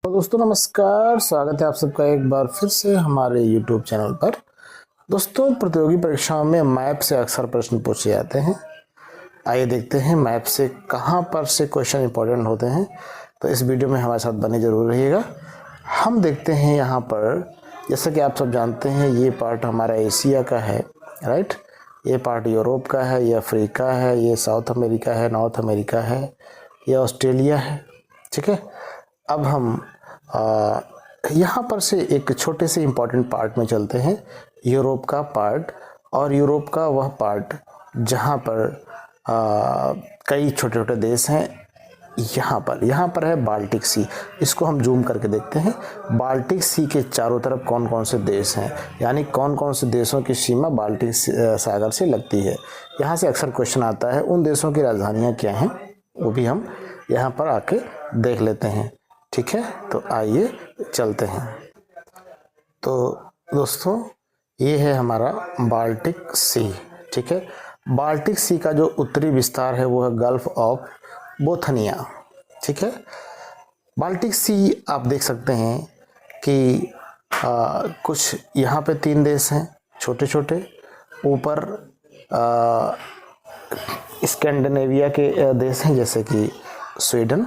तो दोस्तों नमस्कार, स्वागत है आप सबका एक बार फिर से हमारे YouTube चैनल पर। दोस्तों, प्रतियोगी परीक्षाओं में मैप से अक्सर प्रश्न पूछे जाते हैं। आइए देखते हैं मैप से कहां पर से क्वेश्चन इंपॉर्टेंट होते हैं। तो इस वीडियो में हमारे साथ बने जरूर रहिएगा। हम देखते हैं यहाँ पर, जैसा कि आप सब जानते हैं, ये पार्ट हमारा एशिया का है, राइट। ये पार्ट यूरोप का है, ये अफ्रीका है, ये साउथ अमेरिका है, नॉर्थ अमेरिका है, ये ऑस्ट्रेलिया है, ठीक है। अब हम यहाँ पर से एक छोटे से इम्पॉर्टेंट पार्ट में चलते हैं, यूरोप का पार्ट। और यूरोप का वह पार्ट जहाँ पर कई छोटे छोटे देश हैं। यहाँ पर है बाल्टिक सी। इसको हम जूम करके देखते हैं। बाल्टिक सी के चारों तरफ कौन कौन से देश हैं, यानी कौन कौन से देशों की सीमा बाल्टिक सागर से लगती है। यहाँ से अक्सर क्वेश्चन आता है, उन देशों की राजधानियाँ क्या हैं, वो भी हम यहाँ पर आके देख लेते हैं, ठीक है। तो आइए चलते हैं। तो दोस्तों, ये है हमारा बाल्टिक सी, ठीक है। बाल्टिक सी का जो उत्तरी विस्तार है वो है गल्फ ऑफ बोथनिया, ठीक है। बाल्टिक सी आप देख सकते हैं कि कुछ यहाँ पे 3 देश हैं छोटे छोटे। ऊपर स्कैंडिनेविया के देश हैं, जैसे कि स्वीडन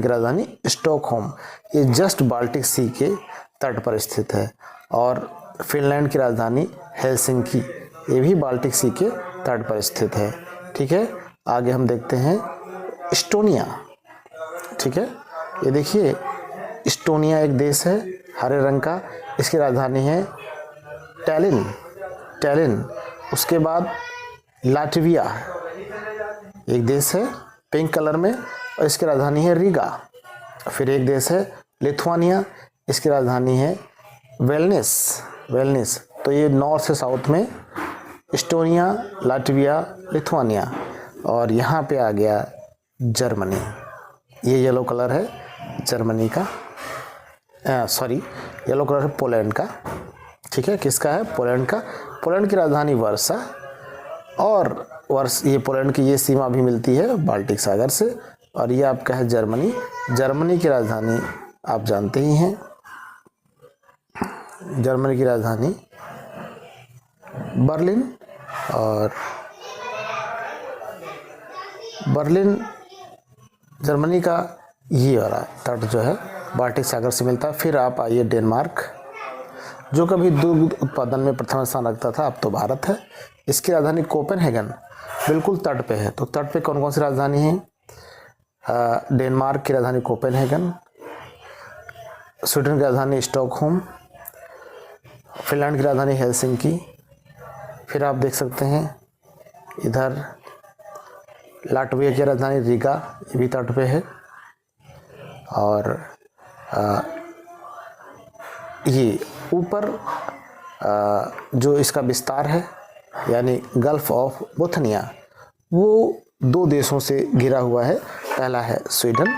की राजधानी स्टॉकहोम, ये जस्ट बाल्टिक सी के तट पर स्थित है। और फिनलैंड की राजधानी हेलसिंकी, ये भी बाल्टिक सी के तट पर स्थित है, ठीक है। आगे हम देखते हैं इस्टोनिया, ठीक है। ये देखिए, इस्टोनिया एक देश है हरे रंग का, इसकी राजधानी है टैलिन। उसके बाद लाटविया एक देश है पिंक कलर में, और इसकी राजधानी है रीगा। फिर एक देश है लिथुआनिया, इसकी राजधानी है वेलनिस। तो ये नॉर्थ से साउथ में इस्टोनिया, लाटविया, लिथुआनिया। और यहाँ पे आ गया जर्मनी, ये येलो कलर है जर्मनी का, येलो कलर है पोलैंड का, ठीक है। किसका है? पोलैंड का। पोलैंड की राजधानी वर्सा, और ये पोलैंड की ये सीमा भी मिलती है बाल्टिक सागर से। और ये आपका है जर्मनी की राजधानी आप जानते ही हैं, जर्मनी की राजधानी बर्लिन। और बर्लिन जर्मनी का ये वाला तट जो है बाल्टिक सागर से मिलता है। फिर आप आइए डेनमार्क, जो कभी दुग्ध उत्पादन में प्रथम स्थान रखता था, अब तो भारत है। इसकी राजधानी कोपेनहेगन, बिल्कुल तट पे है। तो तट पे कौन कौन सी राजधानी है? डेनमार्क की राजधानी कोपेनहेगन, स्वीडन की राजधानी स्टॉकहोम, फिनलैंड की राजधानी हेलसिंकी। फिर आप देख सकते हैं इधर लाटविया की राजधानी रीगा, ये भी तट पे है। और ये ऊपर जो इसका विस्तार है, यानी गल्फ ऑफ बोथनिया, वो 2 देशों से घिरा हुआ है। पहला है स्वीडन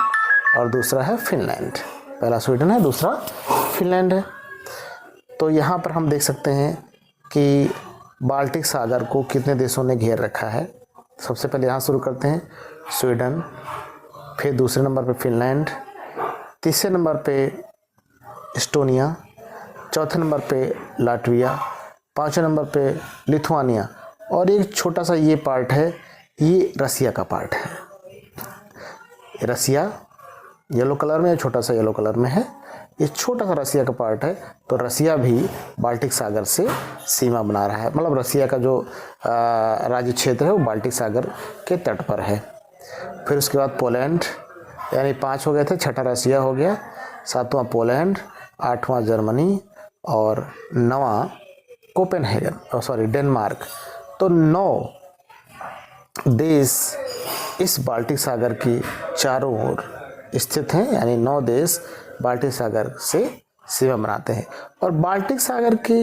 और दूसरा है फिनलैंड। पहला स्वीडन है, दूसरा फिनलैंड है। तो यहाँ पर हम देख सकते हैं कि बाल्टिक सागर को कितने देशों ने घेर रखा है। सबसे पहले यहाँ शुरू करते हैं स्वीडन, फिर दूसरे नंबर पे फिनलैंड, तीसरे नंबर पे एस्टोनिया, चौथे नंबर पे लाटविया, 5वें नंबर पे लिथुआनिया, और एक छोटा सा ये पार्ट है, ये रसिया का पार्ट है। रसिया येलो कलर में, छोटा सा येलो कलर में है, ये छोटा सा रसिया का पार्ट है। तो रसिया भी बाल्टिक सागर से सीमा बना रहा है, मतलब रसिया का जो राज्य क्षेत्र है वो बाल्टिक सागर के तट पर है। फिर उसके बाद पोलैंड, यानी 5 हो गए थे, छठा रसिया हो गया, 7वां पोलैंड, 8वां जर्मनी और 9वां डेनमार्क। तो 9 देश इस बाल्टिक सागर की चारों ओर स्थित हैं, यानी 9 देश बाल्टिक सागर से सीमा बनाते हैं। और बाल्टिक सागर के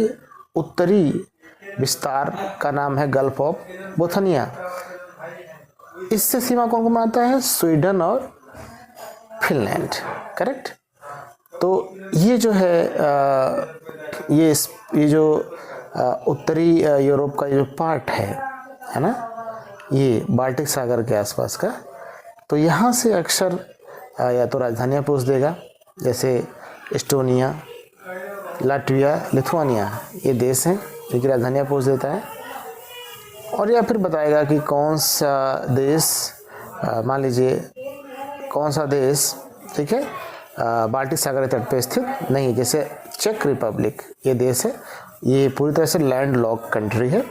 उत्तरी विस्तार का नाम है गल्फ ऑफ बोथनिया। इससे सीमा कौन कौन बनाता है? स्वीडन और फिनलैंड, करेक्ट। तो ये जो है ये जो उत्तरी यूरोप का जो पार्ट है ना, ये बाल्टिक सागर के आसपास का। तो यहाँ से अक्सर या तो राजधानियाँ पूछ देगा, जैसे एस्टोनिया, लाटविया, लिथुआनिया, ये देश हैं जिनकी राजधानियाँ पूछ देता है। और या फिर बताएगा कि कौन सा देश, मान लीजिए कौन सा देश, ठीक है, बाल्टिक सागर के तट पे स्थित नहीं, जैसे चेक रिपब्लिक ये देश है, ये पूरी तरह से लैंड लॉक कंट्री है।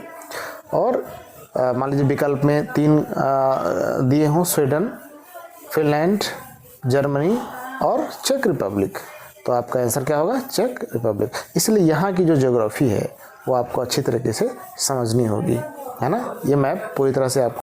और मान लीजिए विकल्प में 3 दिए हों, स्वीडन, फिनलैंड, जर्मनी और चेक रिपब्लिक, तो आपका आंसर क्या होगा, चेक रिपब्लिक। इसलिए यहाँ की जो ज्योग्राफी है वो आपको अच्छी तरीके से समझनी होगी, है ना। ये मैप पूरी तरह से आपको